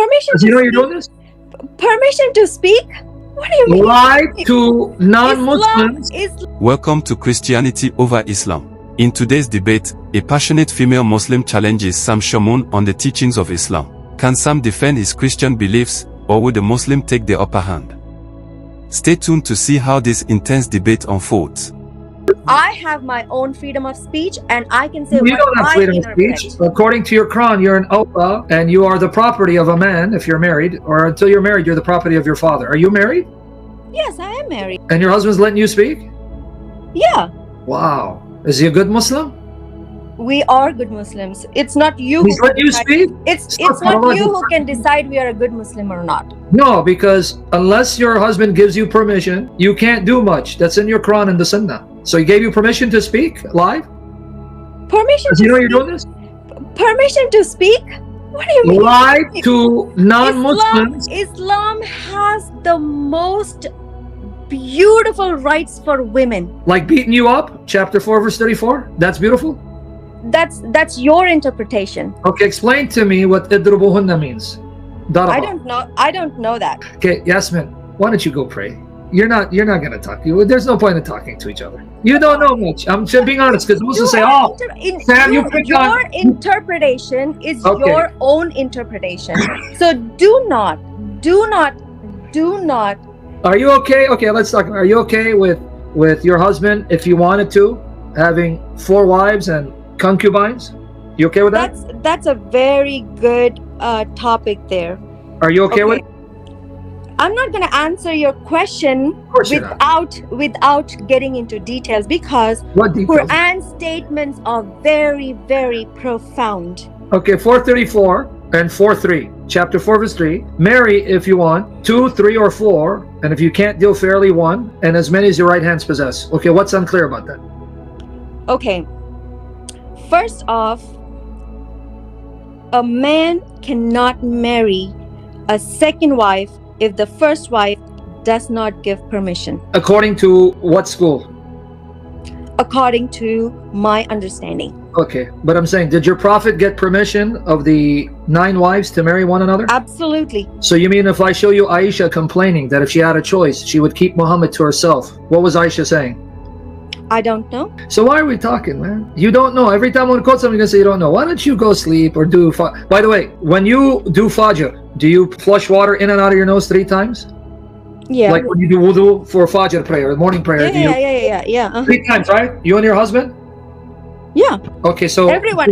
Permission Do you to know you're doing speak? this? Permission to speak? What do you mean? Lie to non-Muslims. Welcome to Christianity over Islam. In today's debate, a passionate female Muslim challenges Sam Shamoun on the teachings of Islam. Can Sam defend his Christian beliefs, or will the Muslim take the upper hand? Stay tuned to see how this intense debate unfolds. I have my own freedom of speech, and I can say You what don't have I freedom of interpret. speech. According to your Quran, you're an Allah, and you are the property of a man if you're married, or until you're married, you're the property of your father. Are you married? Yes, I am married. And your husband's letting you speak? Yeah, Wow. Is he a good Muslim? we are good Muslims. It's not you He's who letting you decide- speak? It's Stop not following you him. who can decide we are a good Muslim or not. No, because unless your husband gives you permission, you can't do much. That's in your Quran and the Sunnah. So he gave you permission to speak live? Permission Does to he know you're speak? doing this? Permission to speak? What do you mean? Lie to non-Muslims. Islam has the most beautiful rights for women. Like beating you up, chapter 4, verse 34. That's beautiful. That's your interpretation. Okay, explain to me what idrubuhunna means. Daraba. I don't know that. Okay, Yasmin, why don't you go pray? You're not gonna talk. There's no point in talking to each other. You don't know much. I'm just being honest, because Muslims say, "Oh, Sam, you picked your on." interpretation is Okay. your own interpretation. So do not. Are you okay? Okay, let's talk. Are you okay with your husband, if you wanted to, having 4 wives and concubines? You okay with that? That's a very good topic there. Are you okay with? I'm not going to answer your question Of course you're not. without getting into details, because What details? Quran statements are very, very profound. Okay, 434 and 4:3. Chapter 4, verse 3. Marry if you want 2, 3, or 4, and if you can't deal fairly, 1, and as many as your right hands possess. Okay, what's unclear about that? Okay. First off, a man cannot marry a second wife if the first wife does not give permission, According to what school? according to my understanding. Okay, but I'm saying, did your prophet get permission of the 9 wives to marry one another? Absolutely. So you mean if I show you Aisha complaining that if she had a choice, she would keep Muhammad to herself? What was Aisha saying? I don't know. So why are we talking, man? You don't know. Every time I want to quote something, you're going to say you don't know. Why don't you go sleep or do... By the way, when you do Fajr, do you flush water in and out of your nose 3 times? Yeah. Like when you do wudu for Fajr prayer, morning prayer, do you... Yeah. 3 times, right? You and your husband? Yeah. Okay, so... Everyone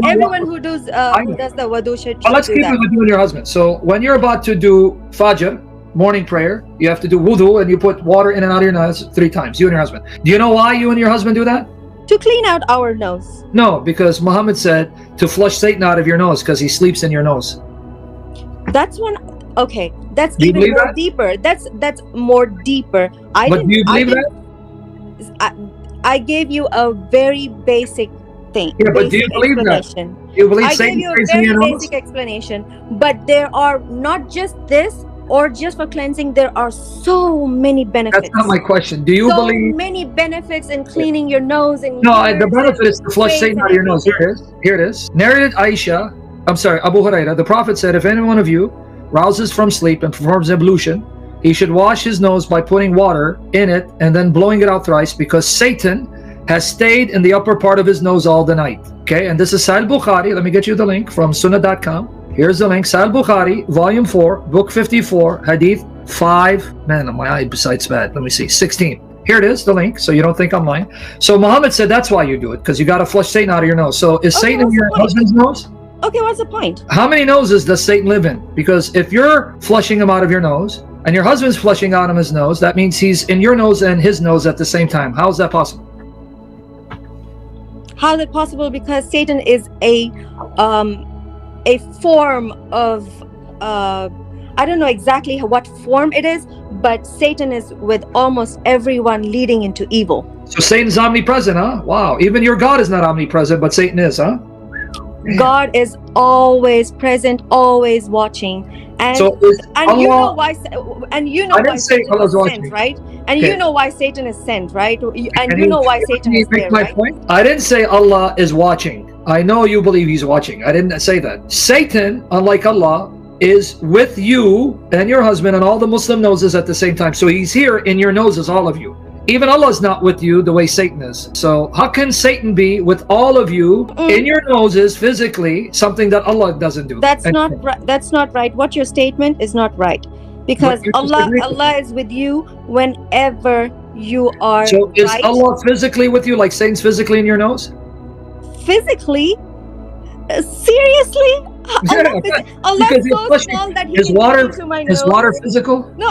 who does the wudu should Well, let's do keep it that. with you and your husband. So when you're about to do Fajr, morning prayer, you have to do wudu and you put water in and out of your nose 3 times, you and your husband. Do you know why you and your husband do that? To clean out our nose. No, because Muhammad said to flush Satan out of your nose because he sleeps in your nose. That's one. Okay, that's Do you even believe more that? deeper. That's more deeper. But do you believe that? I gave you a very basic thing. Yeah, but do you basic believe that? explanation. You believe I gave Satan you a stays in very your nose? basic explanation. But there are not just this or just for cleansing. There are so many benefits. That's not my question. Do you so believe... many benefits in cleaning your nose and No, ears the benefit is to flush face Satan and out of your nose. Here everything. it is. Here it is. Narrated Abu Hurairah, the Prophet said, if any one of you rouses from sleep and performs ablution, he should wash his nose by putting water in it and then blowing it out thrice, because Satan has stayed in the upper part of his nose all the night. Okay, and this is Sahih Bukhari. Let me get you the link from sunnah.com. Here's the link. Sahih Bukhari, volume 4, book 54, hadith 5. Man, my eyesight's bad. Let me see. 16. Here it is, the link, so you don't think I'm lying. So Muhammad said that's why you do it, because you got to flush Satan out of your nose. So is Okay, Satan in what's your the point? husband's nose? Okay, what's the point? How many noses does Satan live in? Because if you're flushing him out of your nose and your husband's flushing out of his nose, that means he's in your nose and his nose at the same time. How is that possible? How is it possible? Because Satan is a form of I don't know exactly what form it is, but Satan is with almost everyone leading into evil. So Satan's omnipresent, huh? Wow. Even your God is not omnipresent, but Satan is, huh? God is always present, always watching, and So is you know Allah... why. And you know I why didn't say Satan Allah's is watching. sent, right? And Okay. you know why Satan is sent, right? And Can you know why can Satan you is make there, my right? point? I didn't say Allah is watching. I know you believe he's watching. I didn't say that. Satan, unlike Allah, is with you and your husband and all the Muslim noses at the same time. So he's here in your noses, all of you. Even Allah is not with you the way Satan is. So how can Satan be with all of you in your noses physically, something that Allah doesn't do? That's not right. That's not right. What your statement is not right, because Allah is with you whenever you are. So is right. Allah physically with you, like Satan's physically in your nose? Physically? Seriously? Allah is so small that He can get into my nose. Is water physical? No,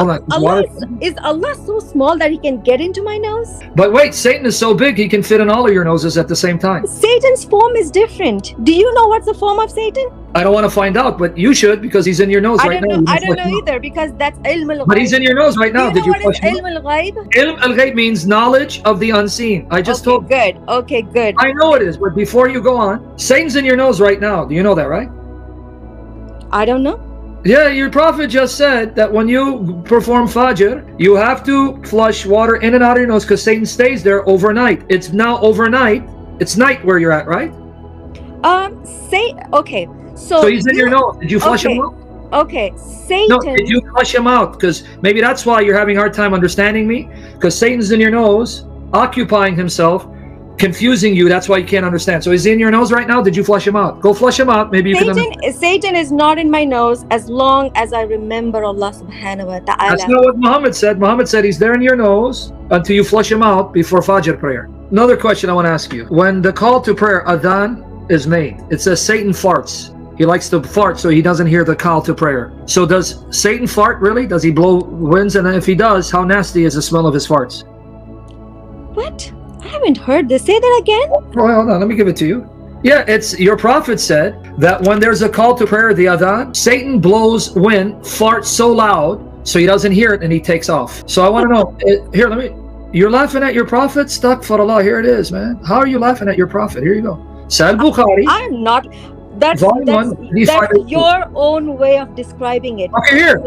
is Allah so small that He can get into my nose? But wait, Satan is so big He can fit in all of your noses at the same time. Satan's form is different. Do you know what's the form of Satan? I don't want to find out, but you should, because he's in your nose right now. I don't know either, because that's ilm al-ghaib. But he's in your nose right now. Did you know what is ilm al-ghaib? Ilm al-ghaib means knowledge of the unseen. I just told you. Good. Okay, good. I know it is, but before you go on, Satan's in your nose right now. Do you know that, right? I don't know. Yeah, your prophet just said that when you perform Fajr, you have to flush water in and out of your nose because Satan stays there overnight. It's now overnight. It's night where you're at, right? Okay. So he's in your nose. Did you flush him out? Okay, Satan. No, did you flush him out? Because maybe that's why you're having a hard time understanding me. Because Satan's in your nose, occupying himself, confusing you. That's why you can't understand. So he's in your nose right now. Did you flush him out? Go flush him out. Maybe you can. Satan is not in my nose as long as I remember Allah subhanahu wa ta'ala. That's not what Muhammad said. Muhammad said he's there in your nose until you flush him out before Fajr prayer. Another question I want to ask you. When the call to prayer, adhan, is made, it says Satan farts. He likes to fart so he doesn't hear the call to prayer. So does Satan fart really? Does he blow winds? And if he does, how nasty is the smell of his farts? What? I haven't heard this. Say that again. Oh, hold on. Let me give it to you. Yeah, it's your prophet said that when there's a call to prayer, the adhan, Satan blows wind, farts so loud so he doesn't hear it and he takes off. So I want to know, here, you're laughing at your prophet? Astaghfirullah, here it is, man. How are you laughing at your prophet? Here you go. Sahih Bukhari. I'm not. That's your own way of describing it. Okay, here.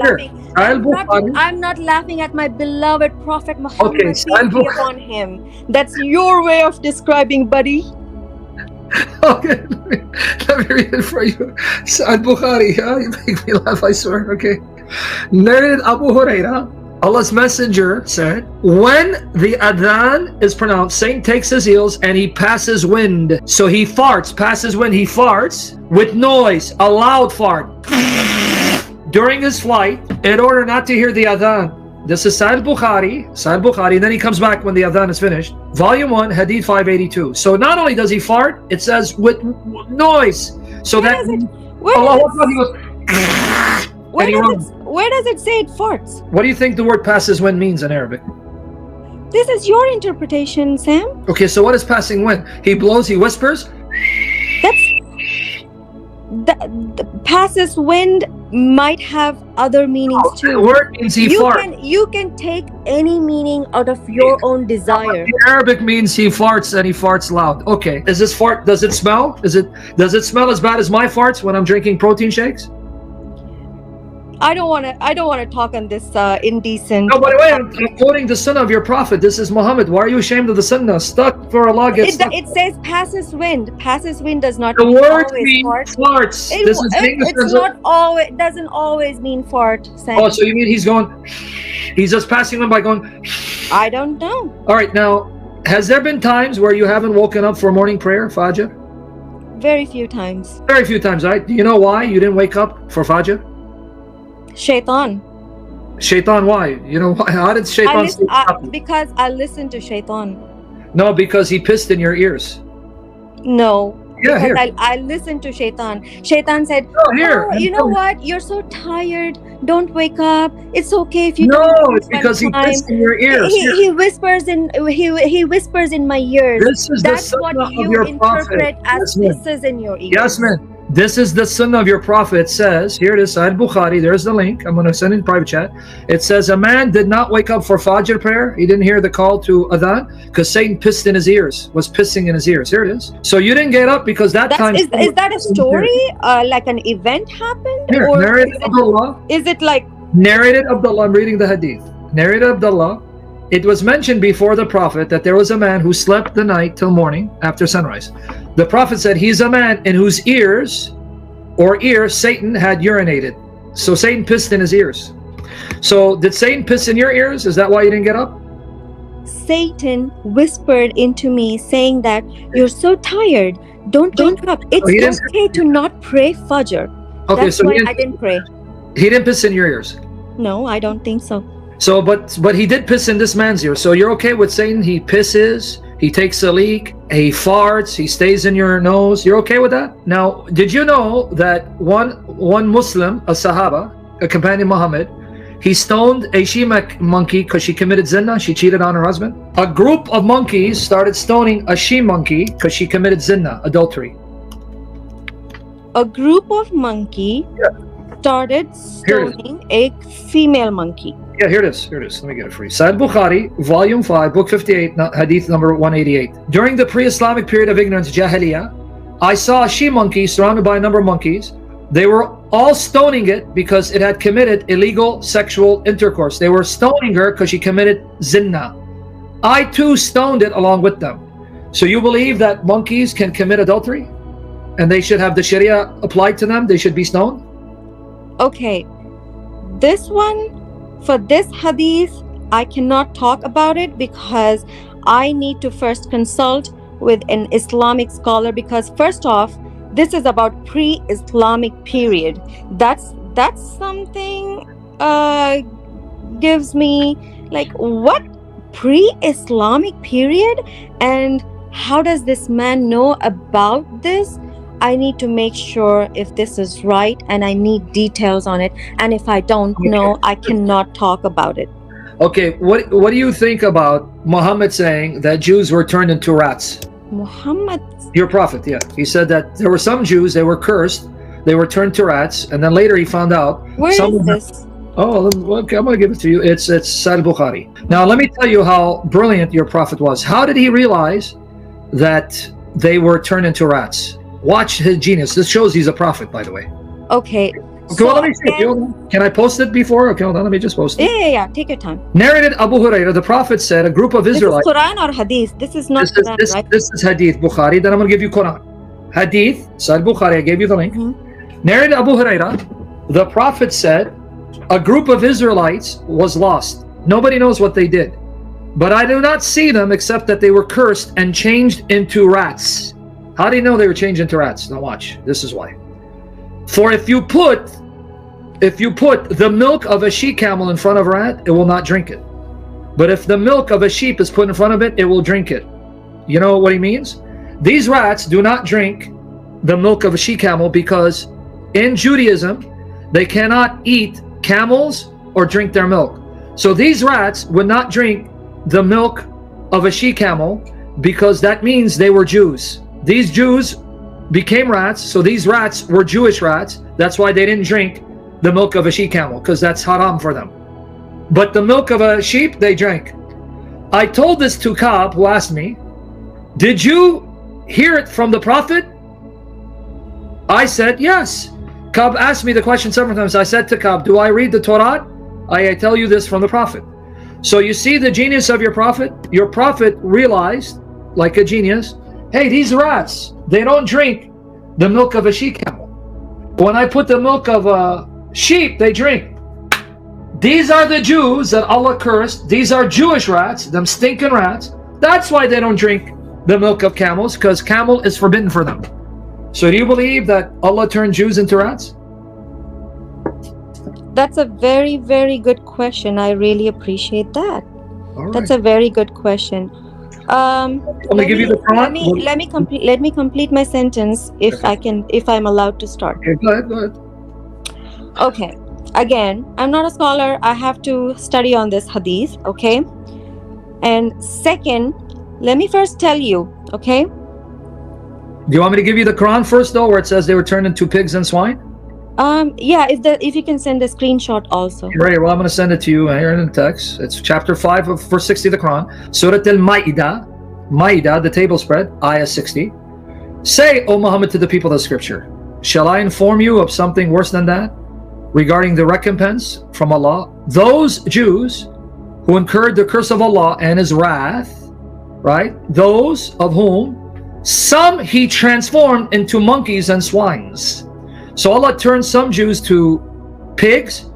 I'm not laughing at my beloved Prophet Muhammad. Peace be upon him. That's your way of describing, buddy. Okay, let me read it for you. Sahih Bukhari, you make me laugh, I swear. Okay. Narrated Abu Huraira, Allah's messenger said, when the adhan is pronounced, Satan takes his heels and he passes wind. So he farts, passes wind, he farts with noise, a loud fart during his flight in order not to hear the adhan. This is Sahih Bukhari, and then he comes back when the adhan is finished. Volume 1, Hadith 582. So not only does he fart, it says with noise. So where does it say it farts? What do you think the word passes wind means in Arabic? This is your interpretation, Sam. Okay, so what is passing wind? He blows, he whispers? The passes wind might have other meanings too. The word means he farts. You can take any meaning out of your own desire. The Arabic means he farts and he farts loud. Okay, is this fart, does it smell? Does it smell as bad as my farts when I'm drinking protein shakes? I don't want to talk on this indecent. No, by the way, I'm quoting the sunnah of your prophet. This is Muhammad. Why are you ashamed of the sunnah? Stuck for Allah gets stuck. It says passes wind. Passes wind does not the mean word always means farts. It doesn't always mean fart, Sam. Oh, so you mean he's just passing them by going? I don't know. All right, now, has there been times where you haven't woken up for morning prayer, Fajr? Very few times. Very few times, right? Do you know why you didn't wake up for Fajr? Shaitan. Shaitan, why? You know, how did Shaitan because I listened to Shaitan. No, because he pissed in your ears. No. Yeah, because here. I listened to Shaitan. Shaitan said, you know what? You're so tired. Don't wake up. It's okay if you don't. No, it's because he pissed in your ears. He whispers in my ears. That's what you interpret as pisses in your ears. Yes, man. This is the sunnah of your prophet. It says, here it is, Sahih Bukhari. There's the link. I'm going to send it in private chat. It says, a man did not wake up for Fajr prayer. He didn't hear the call to adhan because Satan pissed in his ears, was pissing in his ears. Here it is. So you didn't get up because that time. Is that a story? Like an event happened? Here, or narrated Abdullah. Is it like. Narrated Abdullah. I'm reading the hadith. Narrated Abdullah. It was mentioned before the prophet that there was a man who slept the night till morning after sunrise. The prophet said, he's a man in whose ears Satan had urinated. So Satan pissed in his ears. So did Satan piss in your ears? Is that why you didn't get up? Satan whispered into me saying that you're so tired. Don't wake up. Oh, It's he didn't. okay to not pray Fajr. Okay, That's so why I didn't pray. he didn't piss in your ears. No, I don't think so. So, but he did piss in this man's ear. So you're okay with Satan? He pisses, he takes a leak, he farts, he stays in your nose. You're okay with that? Now, did you know that one Muslim, a Sahaba, a companion Muhammad, he stoned a she monkey because she committed zina, she cheated on her husband? A group of monkeys started stoning a she monkey because she committed zina, adultery. A group of monkey started stoning a female monkey. Yeah, here it is. Let me get it for you. Sahih Bukhari, Volume 5, Book 58, Hadith number 188. During the pre-Islamic period of ignorance, Jahiliyyah, I saw a she monkey surrounded by a number of monkeys. They were all stoning it because it had committed illegal sexual intercourse. They were stoning her because she committed zina. I too stoned it along with them. So you believe that monkeys can commit adultery? And they should have the Sharia applied to them? They should be stoned? Okay, this one, for this hadith, I cannot talk about it because I need to first consult with an Islamic scholar, because first off, this is about pre-Islamic period. That's something gives me like, what, pre-Islamic period? And how does this man know about this? I need to make sure if this is right, and I need details on it. And if I don't know, I cannot talk about it. Okay, what do you think about Muhammad saying that Jews were turned into rats? Muhammad, Your prophet, yeah. He said that there were some Jews, they were cursed, they were turned to rats, and then later he found out. where is this? Oh, okay, I'm going to give it to you. It's Sahih Bukhari. Now, let me tell you how brilliant your prophet was. How did he realize that they were turned into rats? Watch his genius. This shows he's a prophet, by the way. Okay. Okay, well, let me see. Can I post it before? Okay, hold on. Let me just post it. Yeah. Take your time. Narrated Abu Hurairah, the prophet said, a group of Israelites. This is Quran or Hadith? This is not Quran, right? This is Hadith, Bukhari. Then I'm going to give you Quran. Hadith, Sahih Bukhari. I gave you the link. Narrated Abu Hurairah, the prophet said, a group of Israelites was lost. Nobody knows what they did. But I do not see them except that they were cursed and changed into rats. How do you know they were changed into rats? Now watch. This is why. For if you put the milk of a she-camel in front of a rat, it will not drink it. But if the milk of a sheep is put in front of it, it will drink it. You know what he means? These rats do not drink the milk of a she-camel because in Judaism, they cannot eat camels or drink their milk. So these rats would not drink the milk of a she-camel because that means they were Jews. These Jews became rats, so these rats were Jewish rats. That's why they didn't drink the milk of a she-camel, because that's haram for them. But the milk of a sheep, they drank. I told this to Ka'b, who asked me, did you hear it from the Prophet? I said, yes. Ka'b asked me the question several times. I said to Ka'b, do I read the Torah? I tell you this from the Prophet. So you see the genius of your Prophet? Your Prophet realized, like a genius, hey, these rats, they don't drink the milk of a she-camel. When I put the milk of a sheep, they drink. These are the Jews that Allah cursed. These are Jewish rats, them stinking rats. That's why they don't drink the milk of camels, because camel is forbidden for them. So do you believe that Allah turned Jews into rats? That's a very, very good question. I really appreciate that. All right. That's a very good question. Let me give you the Quran. Let me complete my sentence if I'm allowed to start. Okay, go ahead. Okay. Again, I'm not a scholar. I have to study on this hadith, okay? And second, let me first tell you, okay? Do you want me to give you the Quran first, though, where it says they were turned into pigs and swine? Yeah, if you can send a screenshot also. Right, well, I'm going to send it to you here in the text. It's chapter 5 of verse 60 of the Quran. Surah Al-Ma'idah, the table spread, ayah 60. Say, O Muhammad, to the people of the scripture, shall I inform you of something worse than that? Regarding the recompense from Allah, those Jews who incurred the curse of Allah and His wrath, right? Those of whom some He transformed into monkeys and swines. So Allah turned some Jews to pigs,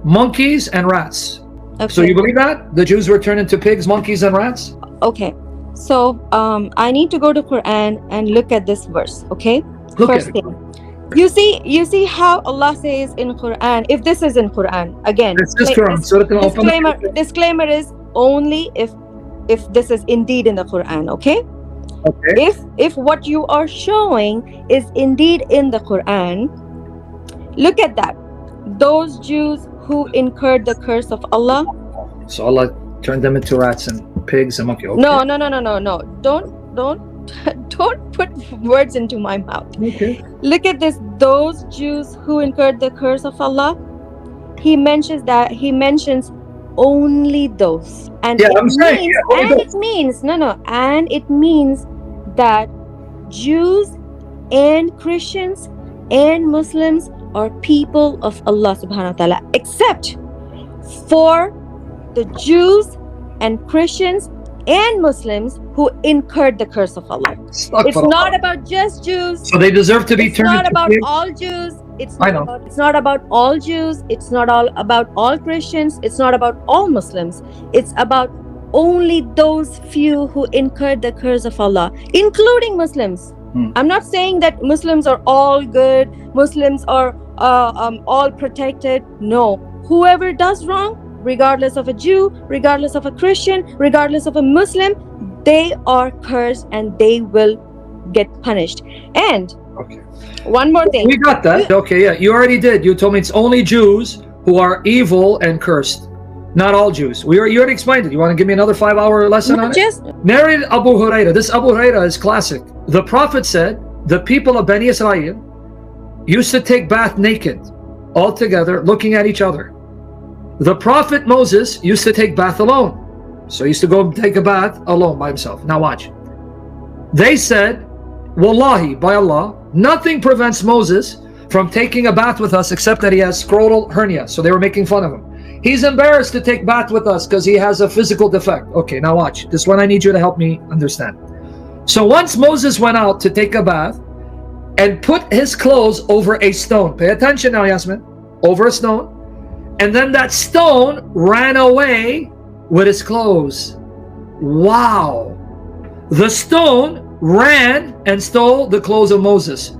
monkeys, and rats. Okay. So you believe that? The Jews were turned into pigs, monkeys, and rats? Okay. So I need to go to Quran and look at this verse. Okay. Look First at it. thing. You see how Allah says in Quran, if this is in Quran, again, This is Quran. Surah Al-Alaq. disclaimer is only if this is indeed in the Quran, okay? Okay. If what you are showing is indeed in the Quran, look at that. Those Jews who incurred the curse of Allah. So Allah turned them into rats and pigs and monkeys. Okay. No. Don't put words into my mouth. Okay. Look at this. Those Jews who incurred the curse of Allah. He mentions only those. And Yeah, it I'm saying. means, Yeah, and it means and it means that Jews and Christians and Muslims are people of Allah subhanahu wa ta'ala, except for the Jews and Christians and Muslims who incurred the curse of Allah. It's not about just Jews. So they deserve to be turned into It's not about pigs? all Jews. It's I not know. about, it's not about all Jews. It's not all about all Christians. It's not about all Muslims. It's about only those few who incurred the curse of Allah, including Muslims. I'm not saying that Muslims are all good, Muslims are all protected. No. Whoever does wrong, regardless of a Jew, regardless of a Christian, regardless of a Muslim, they are cursed and they will get punished. And Okay. one more thing. We got that. Okay, yeah. You already did. You told me it's only Jews who are evil and cursed. Not all Jews. You already explained it. You want to give me another 5-hour lesson on it? Narrated Abu Huraira. This Abu Huraira is classic. The Prophet said the people of Bani Israel used to take bath naked, all together, looking at each other. The Prophet Moses used to take bath alone. So he used to go take a bath alone by himself. Now watch. They said, Wallahi, by Allah, nothing prevents Moses from taking a bath with us except that he has scrotal hernia. So they were making fun of him. He's embarrassed to take bath with us because he has a physical defect. Okay, now watch. This one I need you to help me understand. So once Moses went out to take a bath and put his clothes over a stone. Pay attention now, Yasmin. Over a stone. And then that stone ran away with his clothes. Wow. The stone ran and stole the clothes of Moses.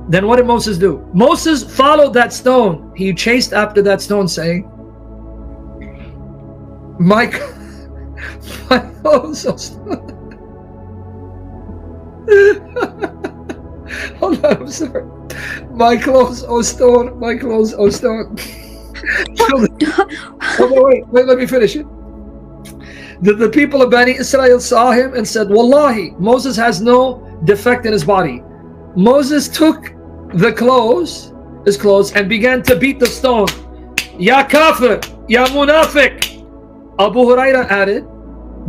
Then what did Moses do? Moses followed that stone. He chased after that stone saying, my clothes are stolen. Hold on, I'm sorry. My clothes are stolen. My clothes are stolen. Wait, let me finish it. The people of Bani Israel saw him and said, Wallahi, Moses has no defect in his body. Moses took his clothes, and began to beat the stone. Ya kafir, ya munafiq. Abu Huraira added,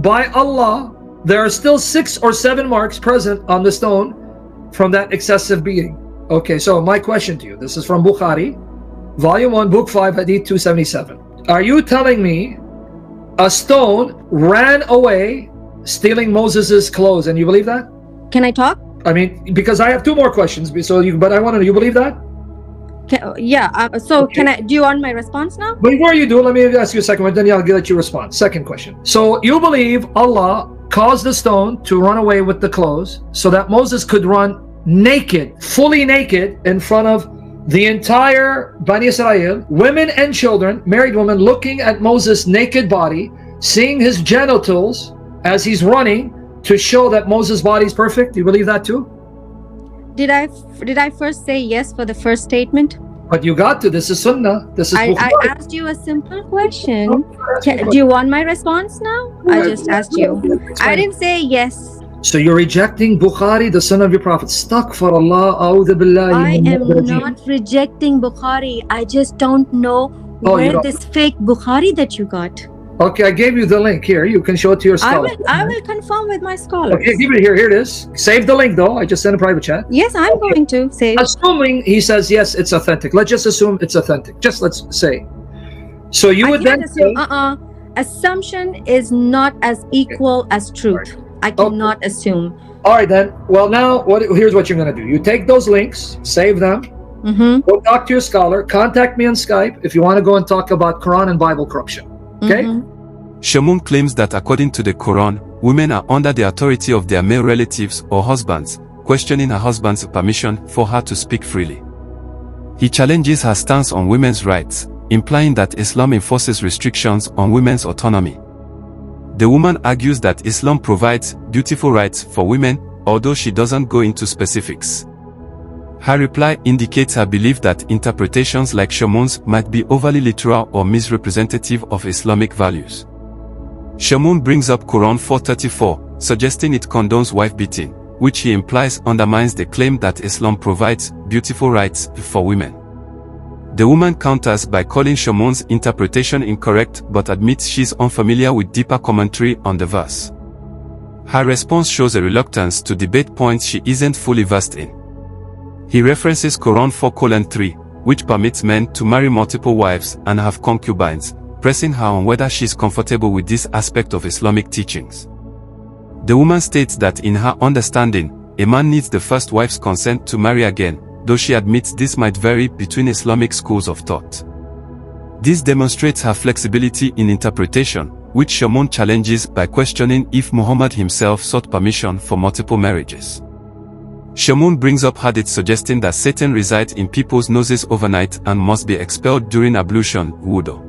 by Allah, there are still 6 or 7 marks present on the stone from that excessive beating. Okay, so my question to you, this is from Bukhari, Volume 1, Book 5, Hadith 277. Are you telling me a stone ran away stealing Moses' clothes, and you believe that? Can I talk? I mean, because I have 2 more questions, but I want to know, you believe that? Okay. Do you want my response now? Before you do, let me ask you a second one, then I'll let you respond. Second question. So you believe Allah caused the stone to run away with the clothes so that Moses could run naked, fully naked, in front of the entire Bani Israel, women and children, married women, looking at Moses' naked body, seeing his genitals as he's running to show that Moses' body is perfect? Do you believe that too? Did I first say yes for the first statement? But you got to. This is Sunnah. This is I asked you a simple question. Do you want my response now? I just asked you. I didn't say yes. So you're rejecting Bukhari, the son of your prophet. Astaghfirullah, a'udhu billahi. I am not rejecting Bukhari. I just don't know where this fake Bukhari that you got. Okay, I gave you the link here. You can show it to your scholar. I will confirm with my scholars. Okay, give it here. Here it is. Save the link though. I just sent a private chat. Yes, I'm going to save. Assuming he says yes, it's authentic. Let's just assume it's authentic. Just let's say. So you would then say, assumption is not as equal as truth. I cannot assume. All right then. Well, now here's what you're gonna do. You take those links, save them, Mm-hmm. Go talk to your scholar. Contact me on Skype if you want to go and talk about Quran and Bible corruption. Okay? Mm-hmm. Shamoun claims that according to the Quran, women are under the authority of their male relatives or husbands, questioning her husband's permission for her to speak freely. He challenges her stance on women's rights, implying that Islam enforces restrictions on women's autonomy. The woman argues that Islam provides beautiful rights for women, although she doesn't go into specifics. Her reply indicates her belief that interpretations like Shamoun's might be overly literal or misrepresentative of Islamic values. Shamoun brings up Quran 434, suggesting it condones wife beating, which he implies undermines the claim that Islam provides beautiful rights for women. The woman counters by calling Shamoun's interpretation incorrect but admits she's unfamiliar with deeper commentary on the verse. Her response shows a reluctance to debate points she isn't fully versed in. He references Quran 4:3, which permits men to marry multiple wives and have concubines, pressing her on whether she's comfortable with this aspect of Islamic teachings. The woman states that in her understanding, a man needs the first wife's consent to marry again, though she admits this might vary between Islamic schools of thought. This demonstrates her flexibility in interpretation, which Shamoun challenges by questioning if Muhammad himself sought permission for multiple marriages. Shamoun brings up hadiths suggesting that Satan resides in people's noses overnight and must be expelled during ablution, wudu.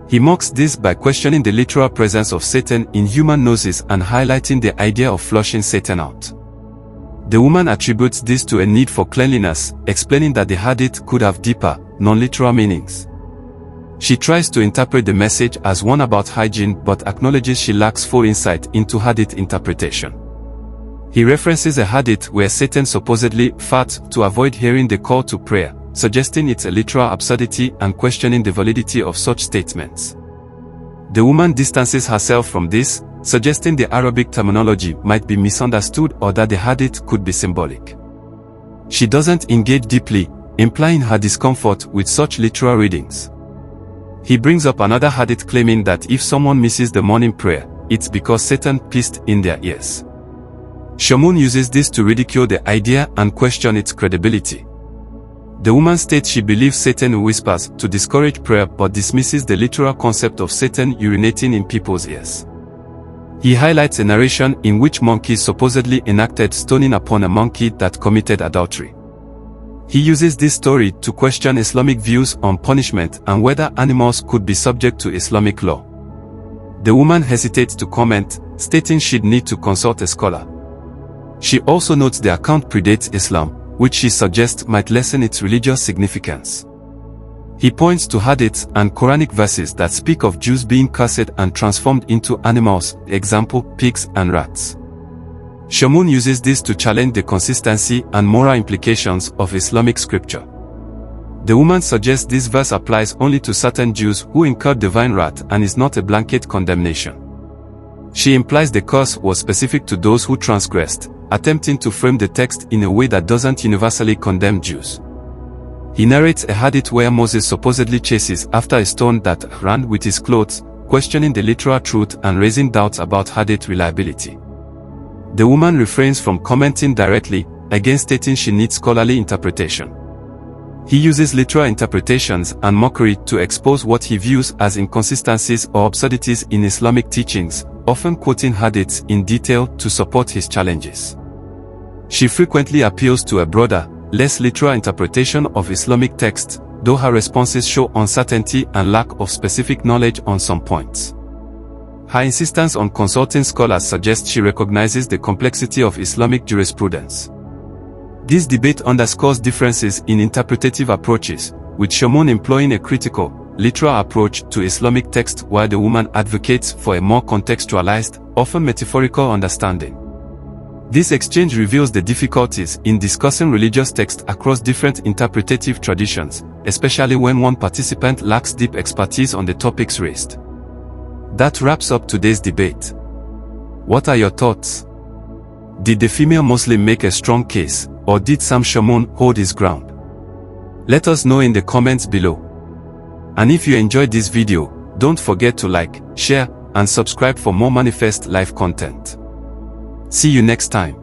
He mocks this by questioning the literal presence of Satan in human noses and highlighting the idea of flushing Satan out. The woman attributes this to a need for cleanliness, explaining that the hadith could have deeper, non-literal meanings. She tries to interpret the message as one about hygiene but acknowledges she lacks full insight into hadith interpretation. He references a hadith where Satan supposedly farts to avoid hearing the call to prayer, suggesting it's a literal absurdity and questioning the validity of such statements. The woman distances herself from this, suggesting the Arabic terminology might be misunderstood or that the hadith could be symbolic. She doesn't engage deeply, implying her discomfort with such literal readings. He brings up another hadith claiming that if someone misses the morning prayer, it's because Satan pissed in their ears. Shamoun uses this to ridicule the idea and question its credibility. The woman states she believes Satan whispers to discourage prayer but dismisses the literal concept of Satan urinating in people's ears. He highlights a narration in which monkeys supposedly enacted stoning upon a monkey that committed adultery. He uses this story to question Islamic views on punishment and whether animals could be subject to Islamic law. The woman hesitates to comment, stating she'd need to consult a scholar. She also notes the account predates Islam, which she suggests might lessen its religious significance. He points to hadiths and Quranic verses that speak of Jews being cursed and transformed into animals, example, pigs and rats. Shamoun uses this to challenge the consistency and moral implications of Islamic scripture. The woman suggests this verse applies only to certain Jews who incurred divine wrath and is not a blanket condemnation. She implies the curse was specific to those who transgressed, attempting to frame the text in a way that doesn't universally condemn Jews. He narrates a hadith where Moses supposedly chases after a stone that ran with his clothes, questioning the literal truth and raising doubts about hadith reliability. The woman refrains from commenting directly, again stating she needs scholarly interpretation. He uses literal interpretations and mockery to expose what he views as inconsistencies or absurdities in Islamic teachings, often quoting hadiths in detail to support his challenges. She frequently appeals to a broader, less literal interpretation of Islamic texts, though her responses show uncertainty and lack of specific knowledge on some points. Her insistence on consulting scholars suggests she recognizes the complexity of Islamic jurisprudence. This debate underscores differences in interpretative approaches, with Shamoun employing a critical, literal approach to Islamic text while the woman advocates for a more contextualized, often metaphorical understanding. This exchange reveals the difficulties in discussing religious texts across different interpretative traditions, especially when one participant lacks deep expertise on the topics raised. That wraps up today's debate. What are your thoughts? Did the female Muslim make a strong case, or did Sam Shamoun hold his ground? Let us know in the comments below. And if you enjoyed this video, don't forget to like, share, and subscribe for more Manifest Live content. See you next time.